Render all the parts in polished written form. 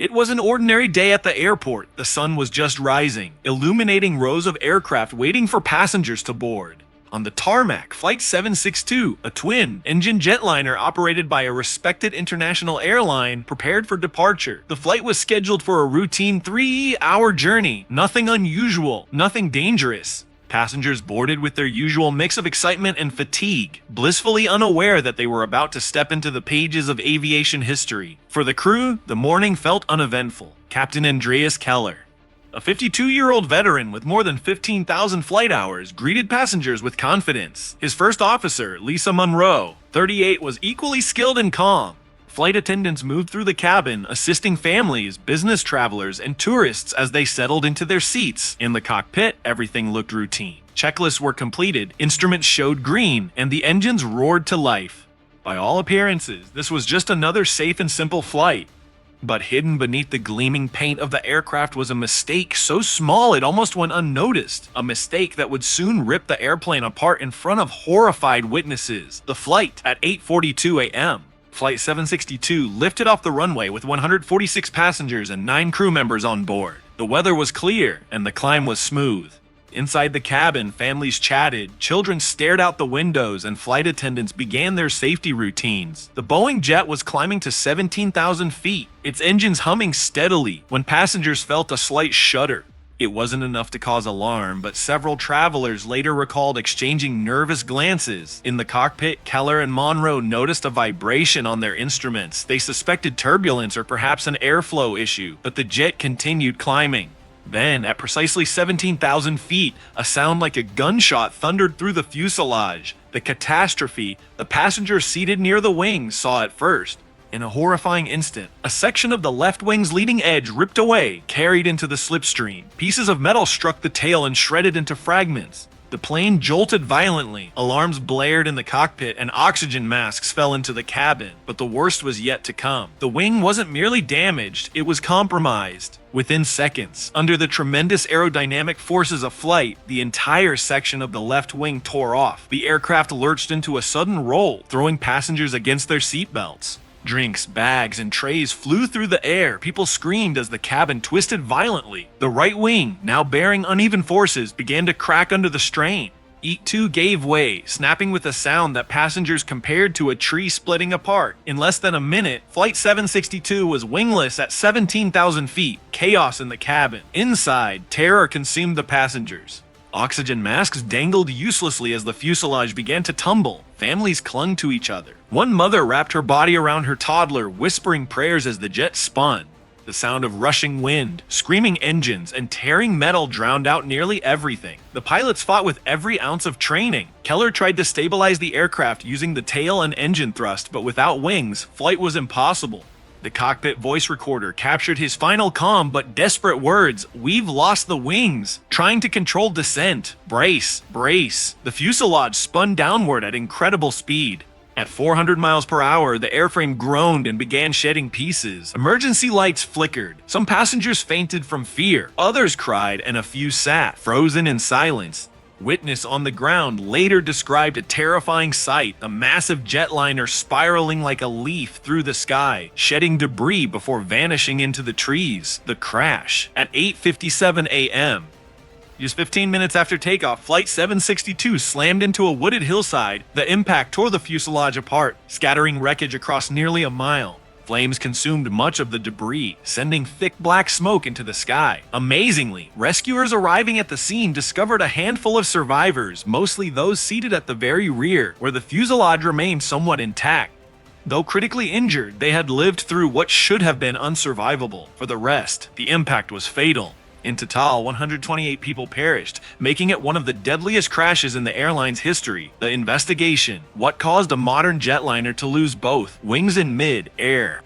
It was an ordinary day at the airport. The sun was just rising, illuminating rows of aircraft waiting for passengers to board. On the tarmac, Flight 762, a twin-engine jetliner operated by a respected international airline, prepared for departure. The flight was scheduled for a routine 3-hour journey. Nothing unusual, nothing dangerous. Passengers boarded with their usual mix of excitement and fatigue, blissfully unaware that they were about to step into the pages of aviation history. For the crew, the morning felt uneventful. Captain Andreas Keller, a 52-year-old veteran with more than 15,000 flight hours, greeted passengers with confidence. His first officer, Monroe, 38, was equally skilled and calm. Flight attendants moved through the cabin, assisting families, business travelers, and tourists as they settled into their seats. In the cockpit, everything looked routine. Checklists were completed, instruments showed green, and the engines roared to life. By all appearances, this was just another safe and simple flight. But hidden beneath the gleaming paint of the aircraft was a mistake so small it almost went unnoticed. A mistake that would soon rip the airplane apart in front of horrified witnesses. The flight, at 8:42 a.m., Flight 762 lifted off the runway with 146 passengers and 9 crew members on board. The weather was clear and the climb was smooth. Inside the cabin, families chatted, children stared out the windows, and flight attendants began their safety routines. The Boeing jet was climbing to 17,000 feet, its engines humming steadily, when passengers felt a slight shudder. It wasn't enough to cause alarm, but several travelers later recalled exchanging nervous glances. In the cockpit, Keller and Monroe noticed a vibration on their instruments. They suspected turbulence or perhaps an airflow issue, but the jet continued climbing. Then, at precisely 17,000 feet, a sound like a gunshot thundered through the fuselage. The catastrophe the passengers seated near the wings saw at first. In a horrifying instant, a section of the left wing's leading edge ripped away, carried into the slipstream. Pieces of metal struck the tail and shredded into fragments. The plane jolted violently, alarms blared in the cockpit, and oxygen masks fell into the cabin. But the worst was yet to come. The wing wasn't merely damaged, it was compromised. Within seconds, under the tremendous aerodynamic forces of flight, the entire section of the left wing tore off. The aircraft lurched into a sudden roll, throwing passengers against their seatbelts. Drinks, bags, and trays flew through the air. People screamed as the cabin twisted violently. The right wing, now bearing uneven forces, began to crack under the strain. It too gave way, snapping with a sound that passengers compared to a tree splitting apart. In less than a minute, Flight 762 was wingless at 17,000 feet, chaos in the cabin. Inside, terror consumed the passengers. Oxygen masks dangled uselessly as the fuselage began to tumble. Families clung to each other. One mother wrapped her body around her toddler, whispering prayers as the jet spun. The sound of rushing wind, screaming engines, and tearing metal drowned out nearly everything. The pilots fought with every ounce of training. Keller tried to stabilize the aircraft using the tail and engine thrust, but without wings, flight was impossible. The cockpit voice recorder captured his final calm but desperate words: "We've lost the wings." Trying to control descent. Brace, brace. The fuselage spun downward at incredible speed. At 400 miles per hour, the airframe groaned and began shedding pieces. Emergency lights flickered. Some passengers fainted from fear. Others cried, and a few sat, frozen in silence. Witness on the ground later described a terrifying sight: a massive jetliner spiraling like a leaf through the sky, shedding debris before vanishing into the trees. The crash. At 8:57 a.m., just 15 minutes after takeoff, Flight 762 slammed into a wooded hillside. The impact tore the fuselage apart, scattering wreckage across nearly a mile. Flames consumed much of the debris, sending thick black smoke into the sky. Amazingly, rescuers arriving at the scene discovered a handful of survivors, mostly those seated at the very rear, where the fuselage remained somewhat intact. Though critically injured, they had lived through what should have been unsurvivable. For the rest, the impact was fatal. In total, 128 people perished, making it one of the deadliest crashes in the airline's history. The investigation: what caused a modern jetliner to lose both wings in mid-air?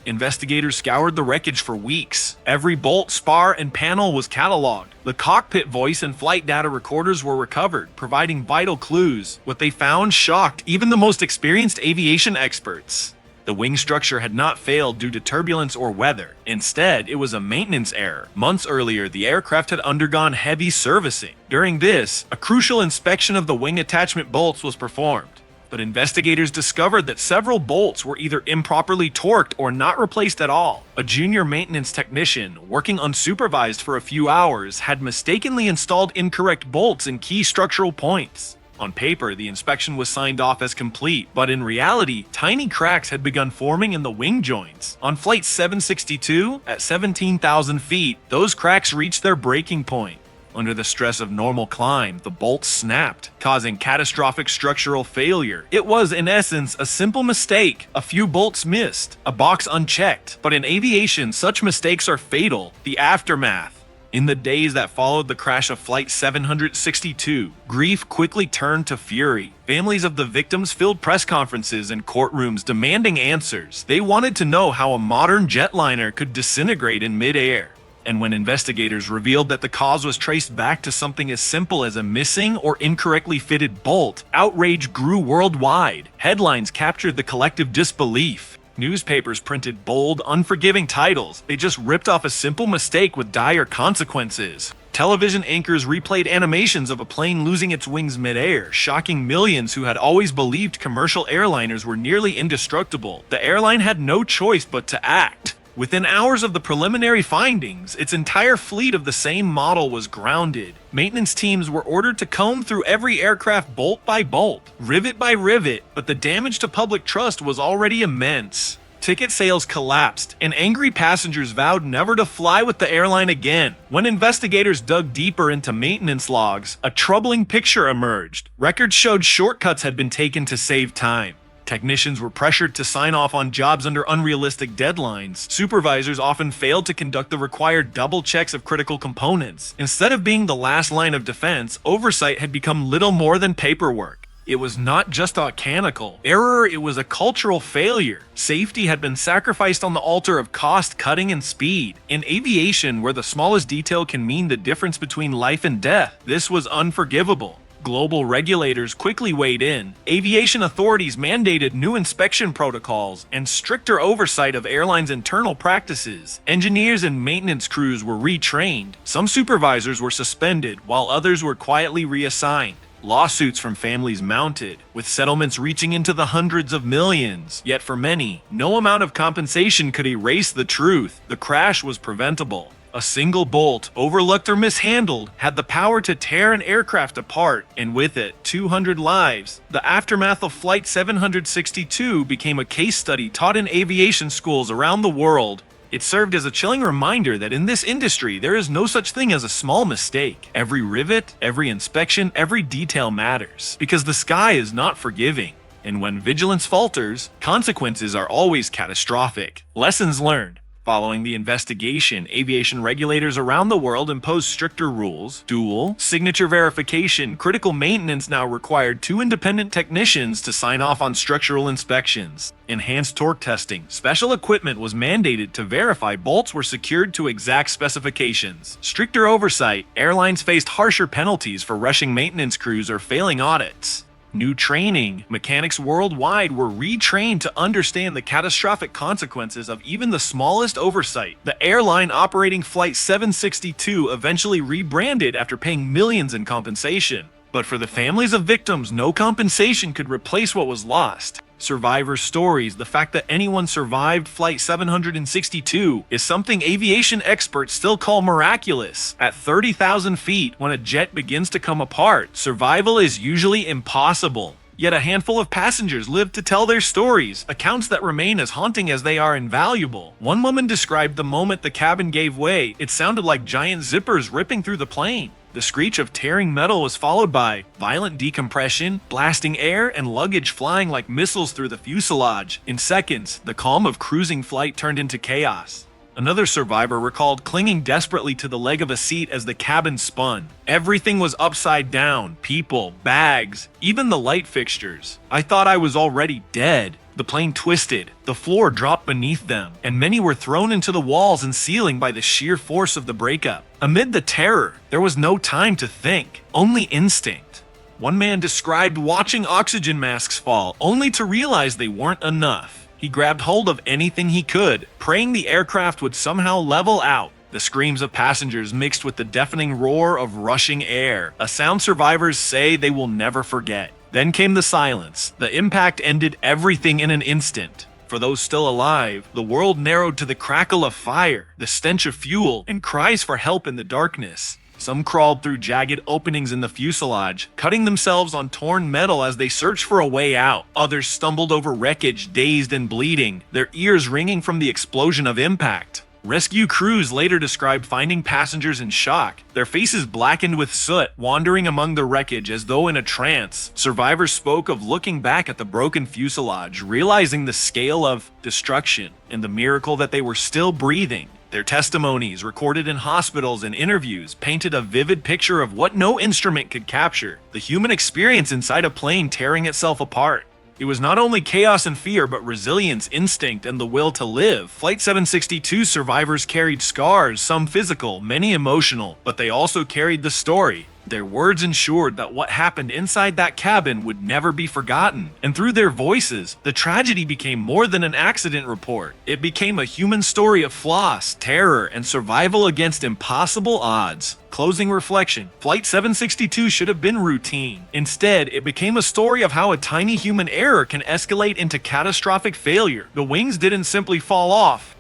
Investigators scoured the wreckage for weeks. Every bolt, spar, and panel was cataloged. The cockpit voice and flight data recorders were recovered, providing vital clues. What they found shocked even the most experienced aviation experts. The wing structure had not failed due to turbulence or weather. Instead, it was a maintenance error. Months earlier, the aircraft had undergone heavy servicing. During this, a crucial inspection of the wing attachment bolts was performed. but investigators discovered that several bolts were either improperly torqued or not replaced at all. A junior maintenance technician, working unsupervised for a few hours, had mistakenly installed incorrect bolts in key structural points. On paper, the inspection was signed off as complete, but in reality, tiny cracks had begun forming in the wing joints. On Flight 762, at 17,000 feet, those cracks reached their breaking point. Under the stress of normal climb, the bolts snapped, causing catastrophic structural failure. It was, in essence, a simple mistake. A few bolts missed, a box unchecked. But in aviation, such mistakes are fatal. The aftermath. In the days that followed the crash of Flight 762, grief quickly turned to fury. Families of the victims filled press conferences and courtrooms demanding answers. They wanted to know how a modern jetliner could disintegrate in midair. And when investigators revealed that the cause was traced back to something as simple as a missing or incorrectly fitted bolt, outrage grew worldwide. Headlines captured the collective disbelief. Newspapers printed bold, unforgiving titles. They just ripped off a simple mistake with dire consequences. Television anchors replayed animations of a plane losing its wings midair, shocking millions who had always believed commercial airliners were nearly indestructible. The airline had no choice but to act. Within hours of the preliminary findings, its entire fleet of the same model was grounded. Maintenance teams were ordered to comb through every aircraft bolt by bolt, rivet by rivet, but the damage to public trust was already immense. Ticket sales collapsed, and angry passengers vowed never to fly with the airline again. When investigators dug deeper into maintenance logs, a troubling picture emerged. Records showed shortcuts had been taken to save time. Technicians were pressured to sign off on jobs under unrealistic deadlines. Supervisors often failed to conduct the required double checks of critical components. Instead of being the last line of defense, oversight had become little more than paperwork. It was not just a mechanical error, it was a cultural failure. Safety had been sacrificed on the altar of cost, cutting, and speed. In aviation, where the smallest detail can mean the difference between life and death, this was unforgivable. Global regulators quickly weighed in. Aviation authorities mandated new inspection protocols and stricter oversight of airlines' internal practices. Engineers and maintenance crews were retrained. Some supervisors were suspended, while others were quietly reassigned. Lawsuits from families mounted, with settlements reaching into the hundreds of millions. Yet for many, no amount of compensation could erase the truth. The crash was preventable. A single bolt, overlooked or mishandled, had the power to tear an aircraft apart, and with it, 200 lives. The aftermath of Flight 762 became a case study taught in aviation schools around the world. It served as a chilling reminder that in this industry, there is no such thing as a small mistake. Every rivet, every inspection, every detail matters, because the sky is not forgiving. And when vigilance falters, consequences are always catastrophic. Lessons learned. Following the investigation, aviation regulators around the world imposed stricter rules. Dual signature verification, critical maintenance now required 2 independent technicians to sign off on structural inspections. Enhanced torque testing, special equipment was mandated to verify bolts were secured to exact specifications. Stricter oversight, airlines faced harsher penalties for rushing maintenance crews or failing audits. New training. Mechanics worldwide were retrained to understand the catastrophic consequences of even the smallest oversight. The airline operating Flight 762 eventually rebranded after paying millions in compensation. But for the families of victims, no compensation could replace what was lost. Survivor stories, the fact that anyone survived Flight 762 is something aviation experts still call miraculous. At 30,000 feet, when a jet begins to come apart, survival is usually impossible. Yet a handful of passengers lived to tell their stories, accounts that remain as haunting as they are invaluable. One woman described the moment the cabin gave way. It sounded like giant zippers ripping through the plane. The screech of tearing metal was followed by violent decompression, blasting air, and luggage flying like missiles through the fuselage. In seconds, the calm of cruising flight turned into chaos. Another survivor recalled clinging desperately to the leg of a seat as the cabin spun. Everything was upside down, people, bags, even the light fixtures. I thought I was already dead. The plane twisted, the floor dropped beneath them, and many were thrown into the walls and ceiling by the sheer force of the breakup. Amid the terror, there was no time to think, only instinct. One man described watching oxygen masks fall, only to realize they weren't enough. He grabbed hold of anything he could, praying the aircraft would somehow level out. The screams of passengers mixed with the deafening roar of rushing air, a sound survivors say they will never forget. Then came the silence. The impact ended everything in an instant. For those still alive, the world narrowed to the crackle of fire, the stench of fuel, and cries for help in the darkness. Some crawled through jagged openings in the fuselage, cutting themselves on torn metal as they searched for a way out. Others stumbled over wreckage, dazed and bleeding, their ears ringing from the explosion of impact. Rescue crews later described finding passengers in shock, their faces blackened with soot, wandering among the wreckage as though in a trance. Survivors spoke of looking back at the broken fuselage, realizing the scale of destruction and the miracle that they were still breathing. Their testimonies, recorded in hospitals and interviews, painted a vivid picture of what no instrument could capture: the human experience inside a plane tearing itself apart. It was not only chaos and fear, but resilience, instinct, and the will to live. Flight 762 survivors carried scars, some physical, many emotional, but they also carried the story. Their words ensured that what happened inside that cabin would never be forgotten. And through their voices, the tragedy became more than an accident report. It became a human story of loss, terror, and survival against impossible odds. Closing reflection: Flight 762 should have been routine. Instead, it became a story of how a tiny human error can escalate into catastrophic failure. The wings didn't simply fall off.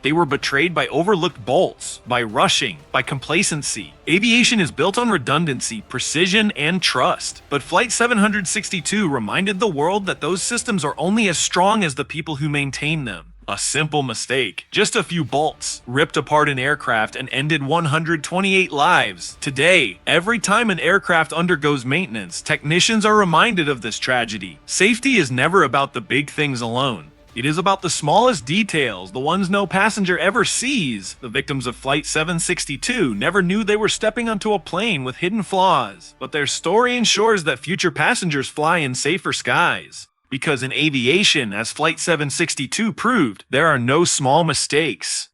They were betrayed by overlooked bolts, by rushing, by complacency. Aviation is built on redundancy, precision, and trust. But Flight 762 reminded the world that those systems are only as strong as the people who maintain them. A simple mistake, just a few bolts, ripped apart an aircraft and ended 128 lives. Today, every time an aircraft undergoes maintenance, technicians are reminded of this tragedy. Safety is never about the big things alone. It is about the smallest details, the ones no passenger ever sees. The victims of Flight 762 never knew they were stepping onto a plane with hidden flaws, but their story ensures that future passengers fly in safer skies. Because in aviation, as Flight 762 proved, there are no small mistakes.